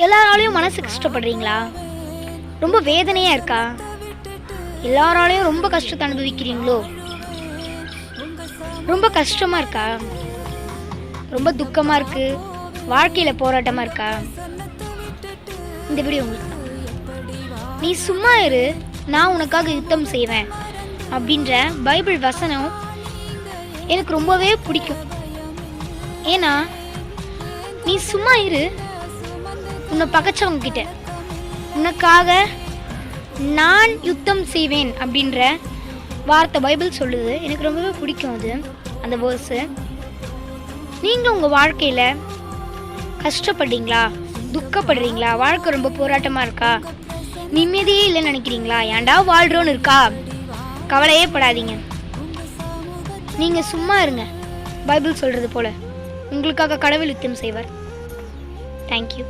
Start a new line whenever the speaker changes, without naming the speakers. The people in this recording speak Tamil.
எல்லாராலையும் மனசு கஷ்டப்படுறீங்களா? ரொம்ப வேதனையாக இருக்கா? எல்லாராலையும் ரொம்ப கஷ்டத்தை அனுபவிக்கிறீங்களோ? ரொம்ப கஷ்டமாக இருக்கா? ரொம்ப துக்கமாக இருக்குது, வாழ்க்கையில் போராட்டமாக இருக்கா? இந்த வீடியோ உங்களுக்கு தான். நீ சும்மா இரு, நான் உனக்காக யுத்தம் செய்வேன் அப்படின்ற பைபிள் வசனம் எனக்கு ரொம்பவே பிடிக்கும். ஏன்னா நீ சும்மா இரு, உன்னை பகைச்சவங்க கிட்ட உனக்காக நான் யுத்தம் செய்வேன் அப்படின்ற வார்த்தை பைபிள் சொல்லுது. எனக்கு ரொம்பவே பிடிக்கும் அது, அந்த வேர்ஸு. நீங்கள் உங்கள் வாழ்க்கையில் கஷ்டப்படுறீங்களா, துக்கப்படுறீங்களா, வாழ்க்கை ரொம்ப போராட்டமாக இருக்கா, நிம்மதியே இல்லைன்னு நினைக்கிறீங்களா, ஏன்டா வாழ்கிறோன்னு இருக்கா? கவலையே படாதீங்க, நீங்கள் சும்மா இருங்க. பைபிள் சொல்கிறது போல் உங்களுக்காக கடவுள் யுத்தம் செய்வார். தேங்க்யூ.